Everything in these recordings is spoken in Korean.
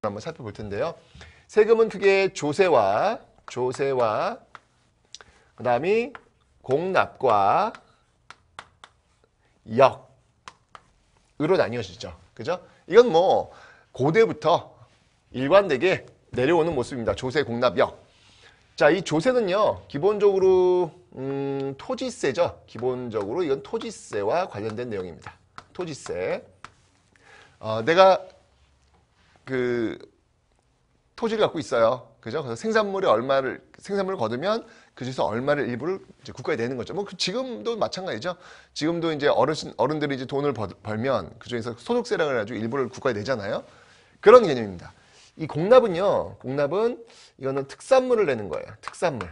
한번 살펴볼 텐데요. 세금은 크게 조세와 그다음이 공납과 역으로 나뉘어지죠. 그죠? 이건 뭐 고대부터 일관되게 내려오는 모습입니다. 조세, 공납, 역. 자, 이 조세는요, 기본적으로 토지세죠. 기본적으로 이건 토지세와 관련된 내용입니다. 토지세. 내가 그 토지를 갖고 있어요. 그죠? 그래서 생산물을 거두면 그 중에서 얼마를 일부를 이제 국가에 내는 거죠. 뭐 지금도 마찬가지죠. 지금도 이제 어른들이 이제 돈을 벌면 그 중에서 소득세라고 해가지고 일부를 국가에 내잖아요. 그런 개념입니다. 이 공납은 이거는 특산물을 내는 거예요. 특산물.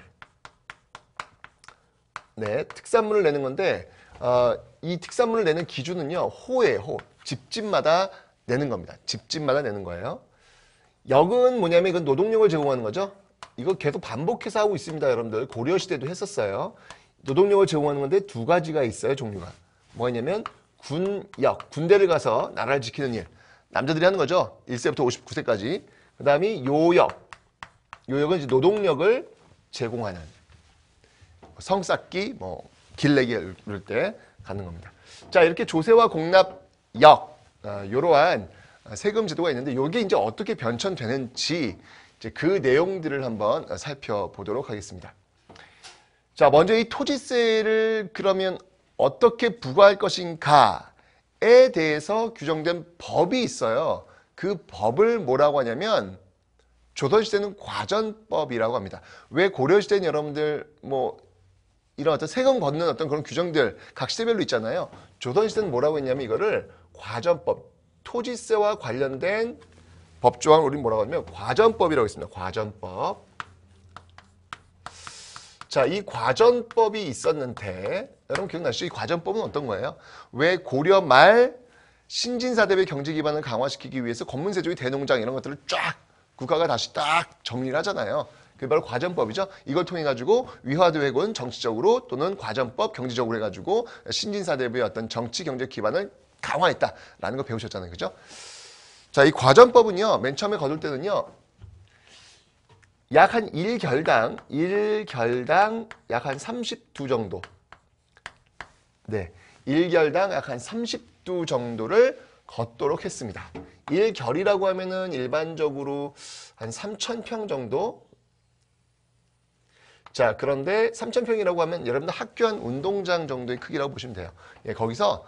네, 특산물을 내는 건데 이 특산물을 내는 기준은요, 호예요. 집집마다 내는 겁니다. 집집마다 내는 거예요. 역은 뭐냐면 이건 노동력을 제공하는 거죠. 이거 계속 반복해서 하고 있습니다, 여러분들. 고려시대도 했었어요. 노동력을 제공하는 건데 두 가지가 있어요, 종류가. 뭐냐면 군역, 군대를 가서 나라를 지키는 일. 남자들이 하는 거죠. 1세부터 59세까지. 그 다음이 요역. 요역은 이제 노동력을 제공하는. 성 쌓기, 길 내기 이럴 때 가는 겁니다. 자, 이렇게 조세와 공납, 역. 이러한 세금 제도가 있는데 이게 이제 어떻게 변천되는지 이제 그 내용들을 한번 살펴보도록 하겠습니다. 자, 먼저 이 토지세를 그러면 어떻게 부과할 것인가에 대해서 규정된 법이 있어요. 그 법을 뭐라고 하냐면 조선시대는 과전법이라고 합니다. 왜 고려시대는 여러분들 이런 어떤 세금 걷는 어떤 그런 규정들 각 시대별로 있잖아요. 조선시대는 뭐라고 했냐면 이거를 과전법, 토지세와 관련된 법조항을 우리는 뭐라고 하냐면 과전법이라고 했습니다. 과전법. 자, 이 과전법이 있었는데 여러분 기억나시죠? 이 과전법은 어떤 거예요? 왜 고려 말 신진사대부의 경제 기반을 강화시키기 위해서 권문세조의 대농장 이런 것들을 쫙 국가가 다시 딱 정리를 하잖아요. 그게 바로 과전법이죠. 이걸 통해 가지고 위화도획은 정치적으로 또는 과전법 경제적으로 해가지고 신진사대부의 어떤 정치 경제 기반을 강화했다라는 거 배우셨잖아요. 그죠? 자, 이 과전법은요, 맨 처음에 거둘 때는요, 약 한 1결당 약 한 30두 정도. 네. 1결당 약 한 30두 정도를 걷도록 했습니다. 1결이라고 하면은 일반적으로 한 3,000평 정도. 자, 그런데 3,000평이라고 하면 여러분들 학교 한 운동장 정도의 크기라고 보시면 돼요. 예, 거기서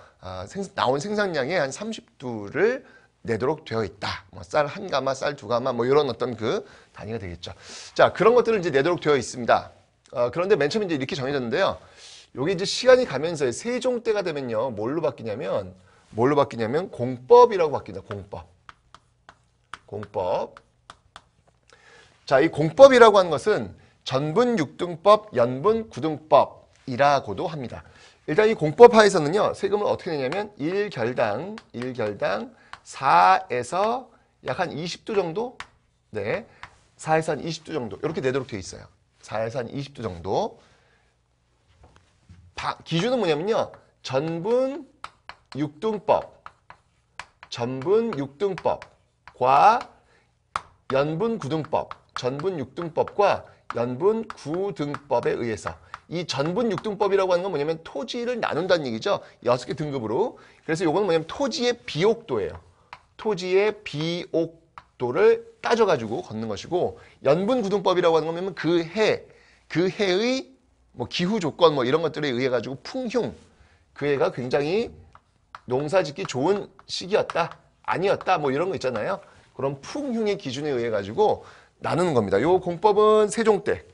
나온 생산량의 한 30두를 내도록 되어 있다. 쌀 한 가마, 쌀 두 가마, 이런 어떤 그 단위가 되겠죠. 자, 그런 것들을 이제 내도록 되어 있습니다. 그런데 맨 처음에 이제 이렇게 정해졌는데요. 요게 이제 시간이 가면서 세종 때가 되면요, 뭘로 바뀌냐면 공법이라고 바뀝니다. 공법. 자, 이 공법이라고 하는 것은 전분 6등법, 연분 9등법이라고도 합니다. 일단 이 공법 하에서는요, 세금을 어떻게 내냐면 1결당 4에서 약 한 20두 정도? 네. 4에서 한 20두 정도. 이렇게 내도록 되어 있어요. 4에서 한 20두 정도. 기준은 뭐냐면요, 전분 6등법과 연분 9등법, 전분 6등법과 연분 9등법에 의해서 이 전분 6등법이라고 하는 건 뭐냐면 토지를 나눈다는 얘기죠. 6개 등급으로. 그래서 이거는 뭐냐면 토지의 비옥도예요. 토지의 비옥도를 따져가지고 걷는 것이고, 연분 9등법이라고 하는 거면 그 해의 기후 조건 이런 것들에 의해 가지고 풍흉, 그 해가 굉장히 농사짓기 좋은 시기였다, 아니었다, 이런 거 있잖아요. 그런 풍흉의 기준에 의해 가지고 나누는 겁니다. 요 공법은 세종 때,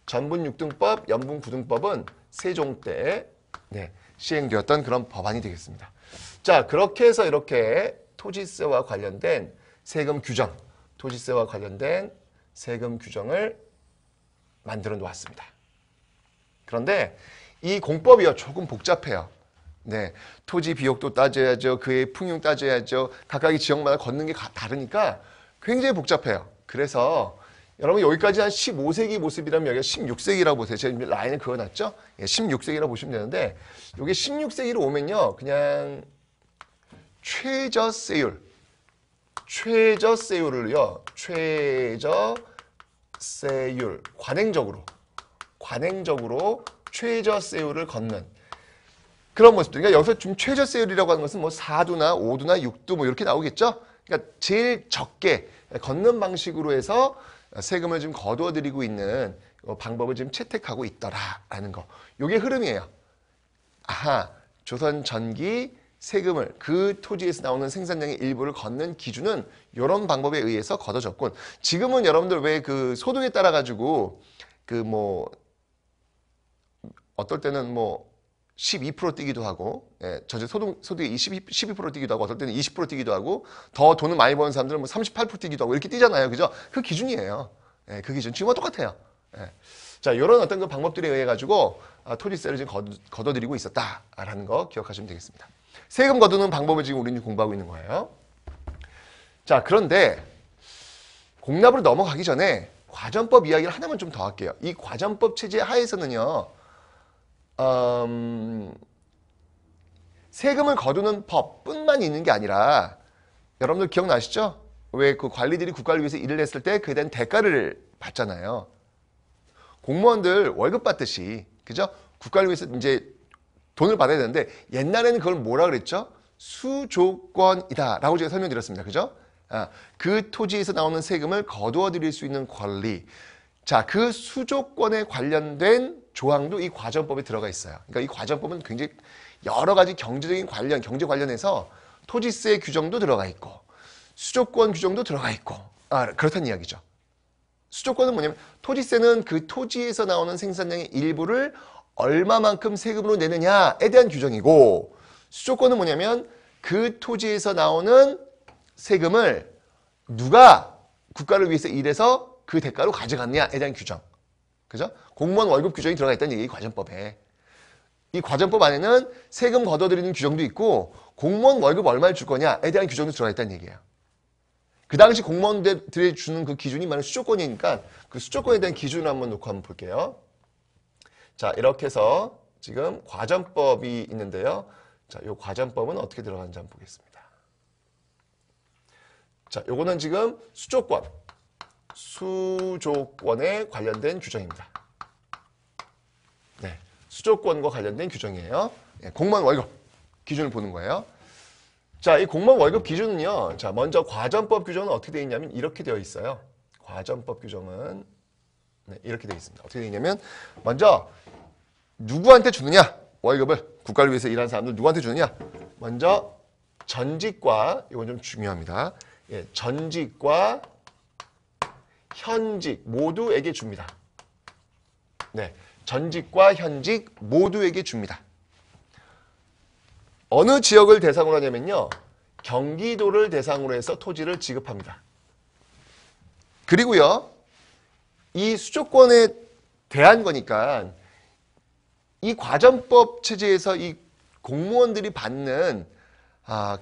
전분 6등법, 연분 9등법은 세종 때 시행되었던 그런 법안이 되겠습니다. 자, 그렇게 해서 이렇게 토지세와 관련된 세금 규정, 토지세와 관련된 세금 규정을 만들어 놓았습니다. 그런데 이 공법이요, 조금 복잡해요. 네, 토지 비옥도 따져야죠. 그의 풍융 따져야죠. 각각의 지역마다 걷는 게 다르니까 굉장히 복잡해요. 그래서 여러분 여기까지 한 15세기 모습이라면 여기가 16세기라고 보세요. 제가 라인을 그어놨죠? 16세기라고 보시면 되는데, 이게 16세기로 오면요, 그냥 최저세율, 최저세율을요. 최저세율 관행적으로 최저세율을 걷는 그런 모습들. 그러니까 여기서 좀 최저세율이라고 하는 것은 뭐 4두나 5두나 6두 뭐 이렇게 나오겠죠. 그러니까 제일 적게 걷는 방식으로 해서 세금을 좀 거두어 드리고 있는 방법을 지금 채택하고 있더라라는 거. 이게 흐름이에요. 아하, 조선 전기 세금을 그 토지에서 나오는 생산량의 일부를 걷는 기준은 이런 방법에 의해서 걷어졌군. 지금은 여러분들 왜 그 소득에 따라 가지고 그 뭐 어떨 때는 뭐 12% 뛰기도 하고, 전체 소득이 12% 뛰기도 하고, 어떨 때는 20% 뛰기도 하고, 더 돈을 많이 버는 사람들은 뭐 38% 뛰기도 하고, 이렇게 뛰잖아요. 그죠? 그 기준이에요. 그 기준. 지금과 똑같아요. 자, 이런 어떤 그 방법들에 의해 가지고, 토지세를 지금 걷어들이고 있었다라는 거 기억하시면 되겠습니다. 세금 거두는 방법을 지금 우리는 공부하고 있는 거예요. 자, 그런데, 공납으로 넘어가기 전에 과전법 이야기를 하나만 좀 더 할게요. 이 과전법 체제 하에서는요, 세금을 거두는 법뿐만 있는 게 아니라 여러분들 기억나시죠? 왜 그 관리들이 국가를 위해서 일을 했을 때 그에 대한 대가를 받잖아요. 공무원들 월급 받듯이 그죠? 국가를 위해서 이제 돈을 받아야 되는데 옛날에는 그걸 뭐라 그랬죠? 수조권이다 라고 제가 설명드렸습니다. 그죠? 그 토지에서 나오는 세금을 거두어 드릴 수 있는 권리. 자, 그 수조권에 관련된 조항도 이 과전법에 들어가 있어요. 그러니까 이 과전법은 굉장히 여러 가지 경제적인 관련, 경제 관련해서 토지세 규정도 들어가 있고 수조권 규정도 들어가 있고 그렇다는 이야기죠. 수조권은 뭐냐면 토지세는 그 토지에서 나오는 생산량의 일부를 얼마만큼 세금으로 내느냐에 대한 규정이고 수조권은 뭐냐면 그 토지에서 나오는 세금을 누가 국가를 위해서 일해서 그 대가로 가져갔느냐에 대한 규정. 그죠? 공무원 월급 규정이 들어가 있다는 얘기, 과전법에. 이 과전법 안에는 세금 걷어들이는 규정도 있고 공무원 월급 얼마를 줄 거냐에 대한 규정도 들어가 있다는 얘기예요. 그 당시 공무원들이 주는 그 기준이 말하는 수조권이니까 그 수조권에 대한 기준을 한번 놓고 한번 볼게요. 자, 이렇게 해서 지금 과전법이 있는데요. 자, 이 과전법은 어떻게 들어가는지 한번 보겠습니다. 자, 요거는 지금 수조권에 관련된 규정입니다. 네, 수조권과 관련된 규정이에요. 공무원 월급 기준을 보는 거예요. 자, 이 공무원 월급 기준은요. 자, 먼저 과전법 규정은 어떻게 되어 있냐면 이렇게 되어 있어요. 과전법 규정은 이렇게 되어 있습니다. 어떻게 되어 있냐면 먼저 누구한테 주느냐? 월급을 국가를 위해서 일하는 사람들 누구한테 주느냐? 먼저 전직과 이건 좀 중요합니다. 전직과 현직 모두에게 줍니다. 네, 전직과 현직 모두에게 줍니다. 어느 지역을 대상으로 하냐면요. 경기도를 대상으로 해서 토지를 지급합니다. 그리고요. 이 수조권에 대한 거니까 이 과전법 체제에서 이 공무원들이 받는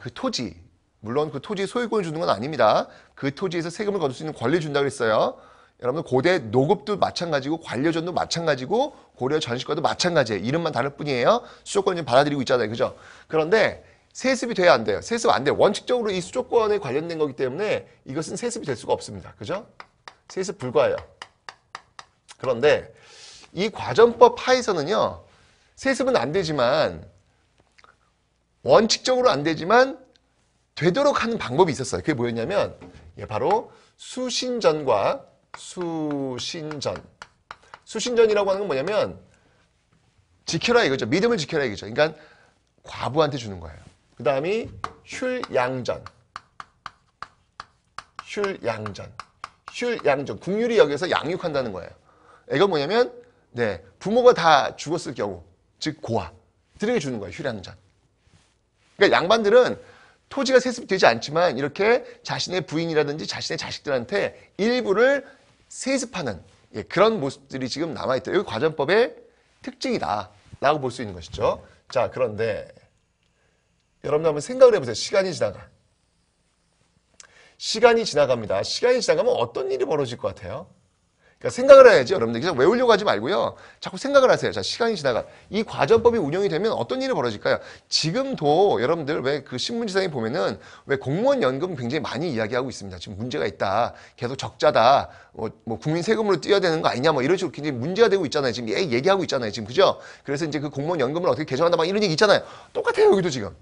그 토지, 물론 그 토지의 소유권을 주는 건 아닙니다. 그 토지에서 세금을 거둘 수 있는 권리를 준다고 그랬어요. 여러분들 고대 노급도 마찬가지고 관료전도 마찬가지고 고려 전시과도 마찬가지예요. 이름만 다를 뿐이에요. 수조권을 받아들이고 있잖아요. 그죠? 그런데 세습이 돼야 안 돼요. 세습 안 돼요. 원칙적으로 이 수조권에 관련된 거기 때문에 이것은 세습이 될 수가 없습니다. 그죠? 세습 불가예요. 그런데 이 과전법 하에서는요. 세습은 안 되지만 원칙적으로 안 되지만 되도록 하는 방법이 있었어요. 그게 뭐였냐면 바로 수신전과 수신전. 수신전이라고 하는 건 뭐냐면 지켜라 이거죠. 믿음을 지켜라 이거죠. 그러니까 과부한테 주는 거예요. 그 다음이 휼양전. 휼양전. 국률이 여기서 양육한다는 거예요. 이건 뭐냐면 부모가 다 죽었을 경우 즉 고아들에게 주는 거예요. 휼양전. 그러니까 양반들은 토지가 세습되지 않지만 이렇게 자신의 부인이라든지 자신의 자식들한테 일부를 세습하는 그런 모습들이 지금 남아있다. 여기 과전법의 특징이다 라고 볼 수 있는 것이죠. 자, 그런데 여러분 한번 생각을 해보세요. 시간이 지나갑니다. 시간이 지나가면 어떤 일이 벌어질 것 같아요? 그러니까 생각을 해야지 여러분들. 그냥 외우려고 하지 말고요. 자꾸 생각을 하세요. 자, 시간이 지나가. 이 과전법이 운영이 되면 어떤 일이 벌어질까요? 지금도 여러분들 왜 그 신문지상에 보면은 왜 공무원 연금 굉장히 많이 이야기하고 있습니다. 지금 문제가 있다. 계속 적자다. 뭐 국민 세금으로 띄어야 되는 거 아니냐. 뭐 이런 식으로 굉장히 문제가 되고 있잖아요. 지금 얘기하고 있잖아요. 지금 그죠? 그래서 이제 그 공무원 연금을 어떻게 개정한다. 막 이런 얘기 있잖아요. 똑같아요. 여기도 지금.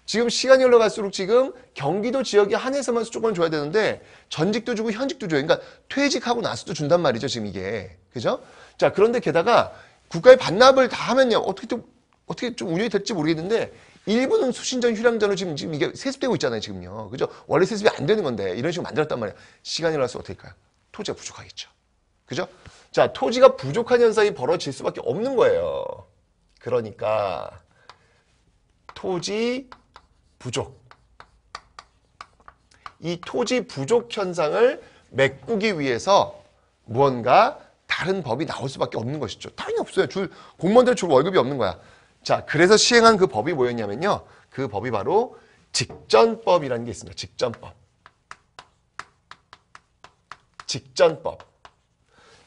지금 시간이 흘러갈수록 지금 경기도 지역에 한해서만 수조권을 줘야 되는데 전직도 주고 현직도 줘요. 그러니까 퇴직하고 나서도 준단 말이죠. 지금 이게. 그죠? 자, 그런데 게다가 국가의 반납을 다 하면요. 어떻게 좀 운영이 될지 모르겠는데 일부는 수신전, 휴량전으로 지금 이게 세습되고 있잖아요. 지금요. 그죠? 원래 세습이 안 되는 건데 이런 식으로 만들었단 말이에요. 시간이 흘러갈수록 어떻게 할까요? 토지가 부족하겠죠. 그죠? 자, 토지가 부족한 현상이 벌어질 수밖에 없는 거예요. 그러니까 토지 부족. 이 토지 부족 현상을 메꾸기 위해서 무언가 다른 법이 나올 수밖에 없는 것이죠. 당연히 없어요. 공무원들 줄 월급이 없는 거야. 자, 그래서 시행한 그 법이 뭐였냐면요. 그 법이 바로 직전법이라는 게 있습니다. 직전법. 직전법.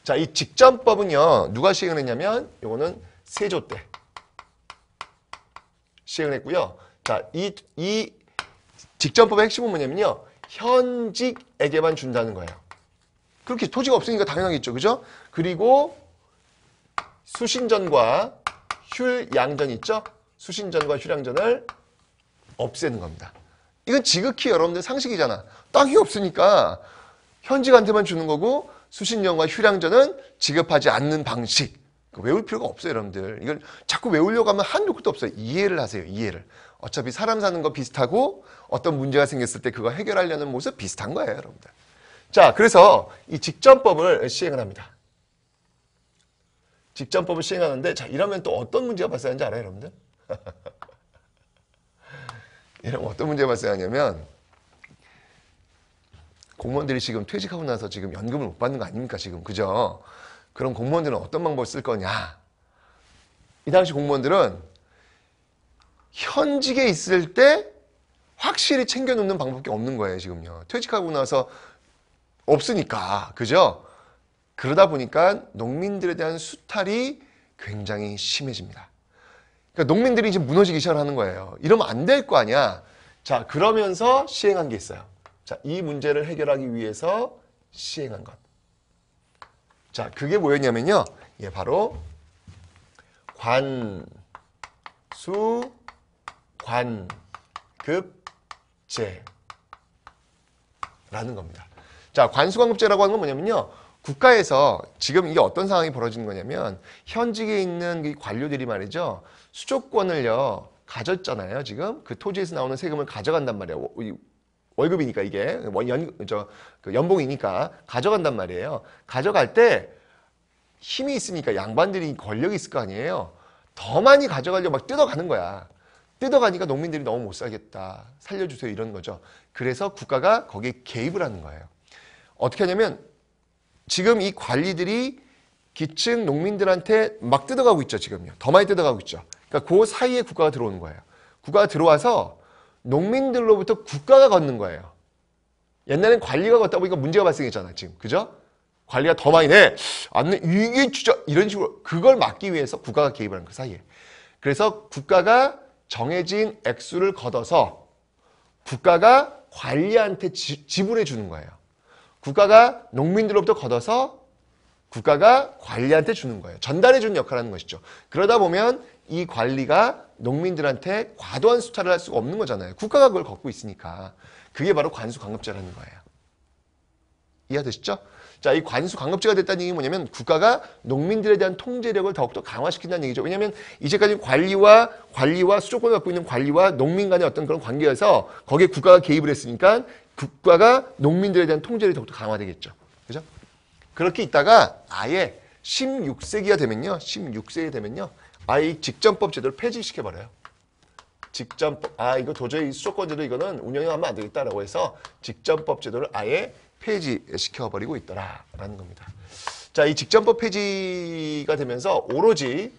자, 이 직전법은요. 누가 시행을 했냐면 요거는 세조 때 시행을 했고요. 자, 이 직전법의 핵심은 뭐냐면요. 현직에게만 준다는 거예요. 그렇게 토지가 없으니까 당연하겠죠. 그죠? 그리고 수신전과 휴양전 있죠? 수신전과 휴양전을 없애는 겁니다. 이건 지극히 여러분들 상식이잖아. 땅이 없으니까 현직한테만 주는 거고 수신전과 휴양전은 지급하지 않는 방식. 외울 필요가 없어요, 여러분들. 이걸 자꾸 외우려고 하면 한도 끝도 없어요. 이해를 하세요, 이해를. 어차피 사람 사는 거 비슷하고 어떤 문제가 생겼을 때 그거 해결하려는 모습 비슷한 거예요, 여러분들. 자, 그래서 이 직전법을 시행을 합니다. 직전법을 시행하는데, 자, 이러면 또 어떤 문제가 발생하는지 알아요, 여러분들? 이러면 어떤 문제가 발생하냐면, 공무원들이 지금 퇴직하고 나서 지금 연금을 못 받는 거 아닙니까, 지금. 그죠? 그럼 공무원들은 어떤 방법을 쓸 거냐? 이 당시 공무원들은 현직에 있을 때 확실히 챙겨놓는 방법밖에 없는 거예요, 지금요. 퇴직하고 나서 없으니까. 그죠? 그러다 보니까 농민들에 대한 수탈이 굉장히 심해집니다. 그러니까 농민들이 이제 무너지기 시작하는 거예요. 이러면 안 될 거 아니야. 자, 그러면서 시행한 게 있어요. 자, 이 문제를 해결하기 위해서 시행한 것. 자, 그게 뭐였냐면요. 예, 바로 관수관급제라는 겁니다. 자, 관수관급제라고 하는 건 뭐냐면요. 국가에서 지금 이게 어떤 상황이 벌어지는 거냐면 현직에 있는 이 관료들이 말이죠. 수조권을요. 가졌잖아요. 지금 그 토지에서 나오는 세금을 가져간단 말이에요. 월급이니까 이게 연봉이니까 가져간단 말이에요. 가져갈 때 힘이 있으니까 양반들이 권력이 있을 거 아니에요. 더 많이 가져가려고 막 뜯어가는 거야. 뜯어가니까 농민들이 너무 못 살겠다. 살려주세요 이런 거죠. 그래서 국가가 거기에 개입을 하는 거예요. 어떻게 하냐면 지금 이 관리들이 기층 농민들한테 막 뜯어가고 있죠. 지금요. 더 많이 뜯어가고 있죠. 그러니까 그 사이에 국가가 들어오는 거예요. 국가가 들어와서 농민들로부터 국가가 걷는 거예요. 옛날엔 관리가 걷다 보니까 문제가 발생했잖아요. 지금. 그죠? 관리가 더 많이 내. 안 내. 이게 진짜 이런 식으로 그걸 막기 위해서 국가가 개입을 하는 그 사이에. 그래서 국가가 정해진 액수를 걷어서 국가가 관리한테 지불해 주는 거예요. 국가가 농민들로부터 걷어서 국가가 관리한테 주는 거예요. 전달해 주는 역할을 하는 것이죠. 그러다 보면 이 관리가 농민들한테 과도한 수탈을 할 수가 없는 거잖아요. 국가가 그걸 걷고 있으니까. 그게 바로 관수광급제라는 거예요. 이해되시죠? 자, 이 관수광급제가 됐다는 얘기는 뭐냐면 국가가 농민들에 대한 통제력을 더욱더 강화시킨다는 얘기죠. 왜냐하면 이제까지 관리와 수조권을 갖고 있는 관리와 농민 간의 어떤 그런 관계에서 거기에 국가가 개입을 했으니까 국가가 농민들에 대한 통제력이 더욱더 강화되겠죠. 그죠? 그렇게 있다가 아예 16세기가 되면요. 16세기 되면요. 아예 이 직전법 제도를 폐지시켜버려요. 직전법, 이거 도저히 수조권 제도 이거는 운영하면 안 되겠다라고 해서 직전법 제도를 아예 폐지시켜버리고 있더라라는 겁니다. 자, 이 직전법 폐지가 되면서 오로지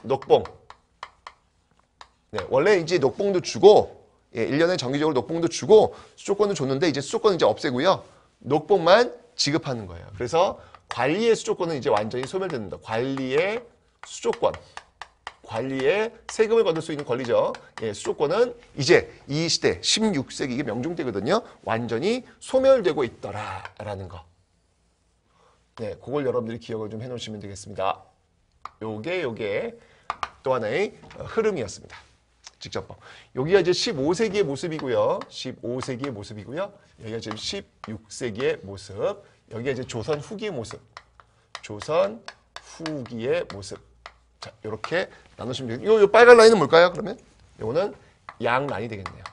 녹봉. 네, 원래 이제 녹봉도 주고, 1년에 정기적으로 녹봉도 주고 수조권도 줬는데 이제 수조권은 이제 없애고요. 녹봉만 지급하는 거예요. 그래서 관리의 수조권은 이제 완전히 소멸됩니다. 관리의 수조권. 관리에 세금을 거둘 수 있는 권리죠. 예, 수조권은 이제 이 시대 16세기 이게 명종 때거든요. 완전히 소멸되고 있더라라는 거. 네, 그걸 여러분들이 기억을 좀 해놓으시면 되겠습니다. 요게 또 하나의 흐름이었습니다. 직접법. 여기가 이제 15세기의 모습이고요. 15세기의 모습이고요. 여기가 지금 16세기의 모습. 여기가 이제 조선 후기의 모습. 조선 후기의 모습. 자, 이렇게 나누시면 되겠네요. 요 빨간 라인은 뭘까요? 그러면 요거는 양란이 되겠네요.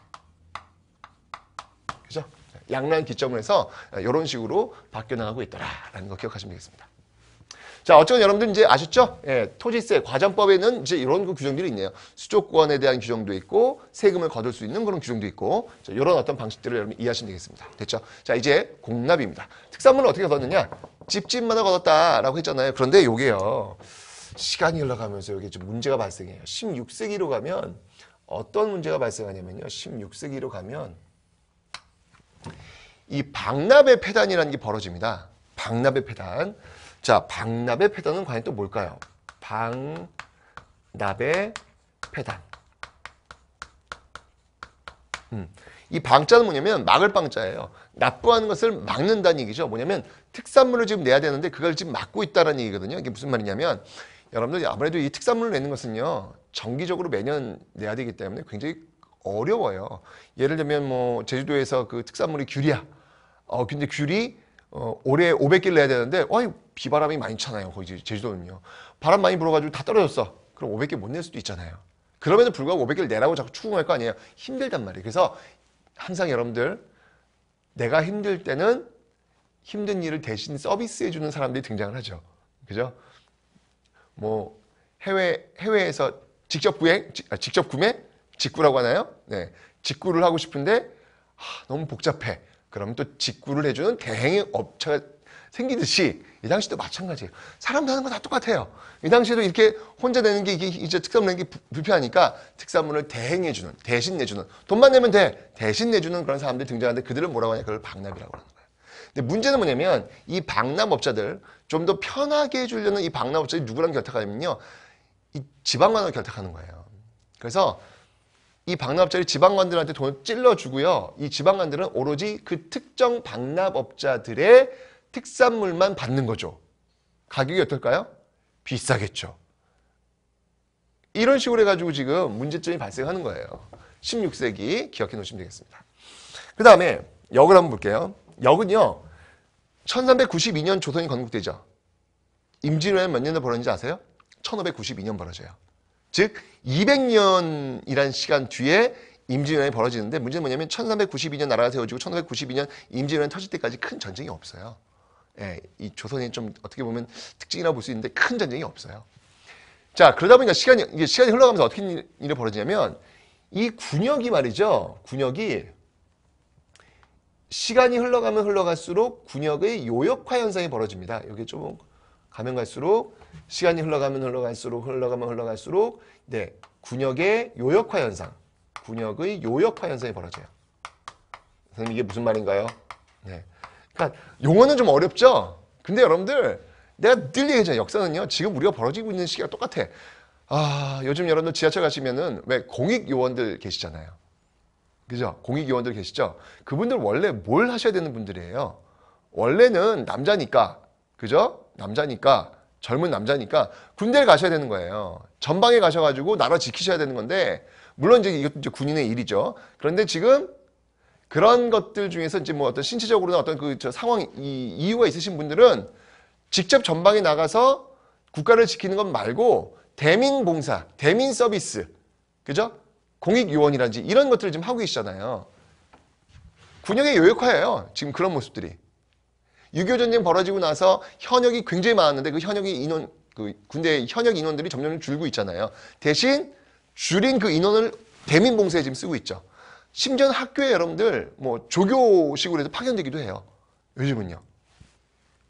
그죠? 양란 기점을 해서 이런 식으로 바뀌어 나가고 있더라라는 거 기억하시면 되겠습니다. 자, 어쨌든 여러분들 이제 아셨죠? 예, 토지세 과정법에는 이제 이런 그 규정들이 있네요. 수조권에 대한 규정도 있고 세금을 거둘 수 있는 그런 규정도 있고 자, 이런 어떤 방식들을 여러분 이해하시면 되겠습니다. 됐죠? 자, 이제 공납입니다. 특산물을 어떻게 거뒀느냐? 집집마다 거뒀다라고 했잖아요. 그런데 요게요. 시간이 흘러가면서 여기 좀 문제가 발생해요. 16세기로 가면 어떤 문제가 발생하냐면요. 16세기로 가면 이 박납의 폐단이라는 게 벌어집니다. 박납의 폐단. 자, 박납의 폐단은 과연 또 뭘까요? 박납의 폐단. 이 방자는 뭐냐면 막을 방자예요. 납부하는 것을 막는다는 얘기죠. 뭐냐면 특산물을 지금 내야 되는데 그걸 지금 막고 있다는 얘기거든요. 이게 무슨 말이냐면 여러분들 아무래도 이 특산물을 내는 것은요. 정기적으로 매년 내야 되기 때문에 굉장히 어려워요. 예를 들면 뭐 제주도에서 그 특산물이 귤이야. 근데 귤이 올해 500개를 내야 되는데 비바람이 많이 차나요. 거기 제주도는요. 바람 많이 불어가지고 다 떨어졌어. 그럼 500개 못 낼 수도 있잖아요. 그럼에도 불구하고 500개를 내라고 자꾸 추궁할 거 아니에요. 힘들단 말이에요. 그래서 항상 여러분들 내가 힘들 때는 힘든 일을 대신 서비스해주는 사람들이 등장을 하죠. 그죠? 뭐 해외에서 직접 구매? 직구라고 하나요? 네, 직구를 하고 싶은데 너무 복잡해. 그러면 또 직구를 해주는 대행의 업체가 생기듯이 이 당시도 마찬가지예요. 사람도 하는 거 다 똑같아요. 이 당시에도 이렇게 혼자 내는 게 이제 특산물 내는 게 불편하니까 특산물을 대행해주는, 대신 내주는, 돈만 내면 돼. 대신 내주는 그런 사람들이 등장하는데 그들은 뭐라고 하냐? 그걸 박납이라고 하는 거예요. 근데 문제는 뭐냐면 이 박납업자들 좀 더 편하게 해주려는 이 박납업자들이 누구랑 결탁하냐면요. 이 지방관을 결탁하는 거예요. 그래서 이 박납업자들이 지방관들한테 돈을 찔러주고요. 이 지방관들은 오로지 그 특정 박납업자들의 특산물만 받는 거죠. 가격이 어떨까요? 비싸겠죠. 이런 식으로 해가지고 지금 문제점이 발생하는 거예요. 16세기 기억해 놓으시면 되겠습니다. 그 다음에 역을 한번 볼게요. 역은요. 1392년 조선이 건국되죠. 임진왜란 몇 년에 벌어진지 아세요? 1592년 벌어져요. 즉 200년이란 시간 뒤에 임진왜란이 벌어지는데 문제는 뭐냐면 1392년 나라가 세워지고 1592년 임진왜란이 터질 때까지 큰 전쟁이 없어요. 예, 이 조선이 좀 어떻게 보면 특징이라고 볼 수 있는데 큰 전쟁이 없어요. 자, 그러다 보니까 시간이 흘러가면서 어떻게 일이 벌어지냐면 이 군역이 말이죠. 군역이 시간이 흘러가면 흘러갈수록 군역의 요역화 현상이 벌어집니다. 여기 좀 가면 갈수록 시간이 흘러가면 흘러갈수록 네, 군역의 요역화 현상, 군역의 요역화 현상이 벌어져요. 선생님 이게 무슨 말인가요? 네. 그러니까 용어는 좀 어렵죠? 근데 여러분들 내가 늘 얘기하잖아요. 역사는요. 지금 우리가 벌어지고 있는 시기가 똑같아. 요즘 여러분들 지하철 가시면은 왜 공익요원들 계시잖아요. 그죠? 공익요원들 계시죠? 그분들 원래 뭘 하셔야 되는 분들이에요. 원래는 남자니까, 그죠? 남자니까, 젊은 남자니까 군대를 가셔야 되는 거예요. 전방에 가셔가지고 나라 지키셔야 되는 건데, 물론 이제 이것도 이제 군인의 일이죠. 그런데 지금 그런 것들 중에서 이제 뭐 어떤 신체적으로나 어떤 그 상황, 이유가 있으신 분들은 직접 전방에 나가서 국가를 지키는 것 말고 대민 봉사, 대민 서비스, 그죠? 공익요원이라든지 이런 것들을 지금 하고 계시잖아요. 군역의 요역화예요. 지금 그런 모습들이. 6.25 전쟁 벌어지고 나서 현역이 굉장히 많았는데 그 현역의 군대 현역 인원들이 점점 줄고 있잖아요. 대신 줄인 그 인원을 대민 봉사에 지금 쓰고 있죠. 심지어는 학교에 여러분들 뭐 조교식으로 해서 파견되기도 해요. 요즘은요.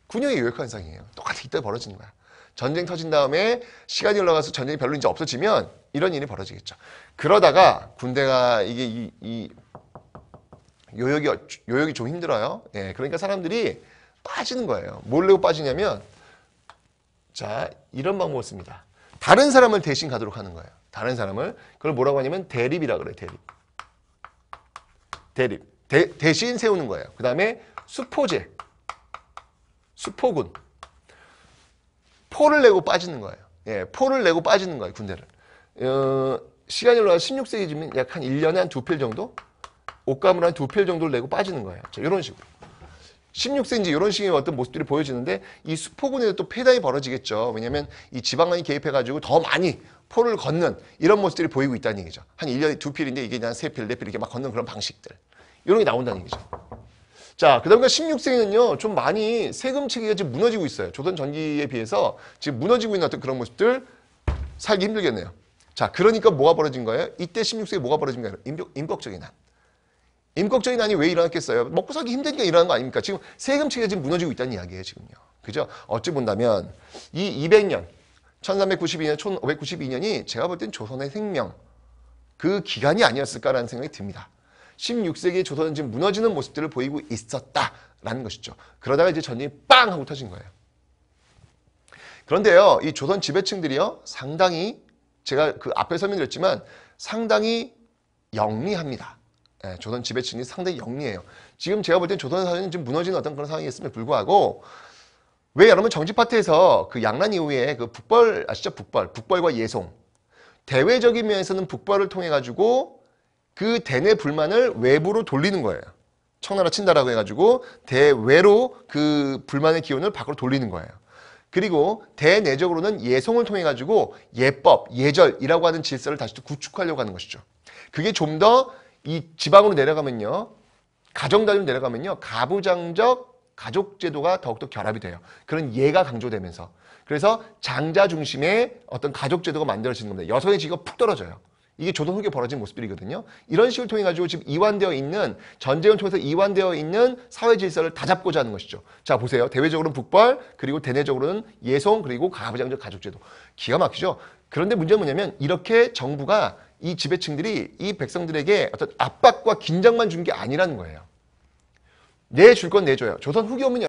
군역의 요역화 현상이에요. 똑같이 이때 벌어지는 거야. 전쟁 터진 다음에 시간이 흘러가서 전쟁이 별로 이제 없어지면 이런 일이 벌어지겠죠. 그러다가 군대가 이게 요역이 좀 힘들어요. 예, 그러니까 사람들이 빠지는 거예요. 뭘 내고 빠지냐면 자, 이런 방법을 씁니다. 다른 사람을 대신 가도록 하는 거예요. 다른 사람을. 그걸 뭐라고 하냐면 대립이라 그래요. 대립. 대신 세우는 거예요. 그 다음에 수포제, 수포군. 포를 내고 빠지는 거예요. 예, 포를 내고 빠지는 거예요. 군대를. 시간이 흘러가 16세기쯤엔 약 한 1년에 한 2필 정도? 옷감을 한 2필 정도를 내고 빠지는 거예요. 자, 이런 식으로. 16세인지 이런 식의 어떤 모습들이 보여지는데 이 수포군에도 또 폐단이 벌어지겠죠. 왜냐하면 이 지방간이 개입해가지고 더 많이 포를 걷는 이런 모습들이 보이고 있다는 얘기죠. 한 1년에 2필인데 이게 한 3필, 4필 이렇게 막 걷는 그런 방식들. 이런 게 나온다는 얘기죠. 자, 그 다음에 16세기는요, 좀 많이 세금 체계가 지금 무너지고 있어요. 조선 전기에 비해서 지금 무너지고 있는 어떤 그런 모습들 살기 힘들겠네요. 자, 그러니까 뭐가 벌어진 거예요? 이때 16세기에 뭐가 벌어진 거예요? 임꺽적인 난. 임꺽적인 난이 왜 일어났겠어요? 먹고 살기 힘드니까 일어나는 거 아닙니까? 지금 세금 체계가 지금 무너지고 있다는 이야기예요, 지금요. 그죠? 어찌 본다면 이 200년, 1392년, 1592년이 제가 볼 땐 조선의 생명, 그 기간이 아니었을까라는 생각이 듭니다. 16세기에 조선은 지금 무너지는 모습들을 보이고 있었다라는 것이죠. 그러다가 이제 전쟁이 빵 하고 터진 거예요. 그런데요, 이 조선 지배층들이요, 상당히 제가 그 앞에 설명드렸지만 상당히 영리합니다. 예, 조선 지배층이 상당히 영리해요. 지금 제가 볼 땐 조선 사회는 지금 무너지는 어떤 그런 상황이 있음에 불구하고 왜 여러분 정치 파트에서 그 양란 이후에 그 북벌 아시죠? 북벌과 예송. 대외적인 면에서는 북벌을 통해 가지고 그 대내 불만을 외부로 돌리는 거예요. 청나라 친다라고 해가지고 대외로 그 불만의 기운을 밖으로 돌리는 거예요. 그리고 대내적으로는 예송을 통해 가지고 예법, 예절이라고 하는 질서를 다시 또 구축하려고 하는 것이죠. 그게 좀 더 이 지방으로 내려가면요. 가정단위로 내려가면요. 가부장적 가족 제도가 더욱더 결합이 돼요. 그런 예가 강조되면서. 그래서 장자 중심의 어떤 가족 제도가 만들어지는 겁니다. 여성의 지위가 푹 떨어져요. 이게 조선 후기에 벌어진 모습들이거든요. 이런 식을 통해 가지고 지금 이완되어 있는 전쟁을 통해서 이완되어 있는 사회 질서를 다잡고자 하는 것이죠. 자, 보세요. 대외적으로는 북벌, 그리고 대내적으로는 예송, 그리고 가부장적 가족제도. 기가 막히죠. 그런데 문제는 뭐냐면 이렇게 정부가 이 지배층들이 이 백성들에게 어떤 압박과 긴장만 준 게 아니라는 거예요. 내줄 건 내줘요. 조선 후기 오면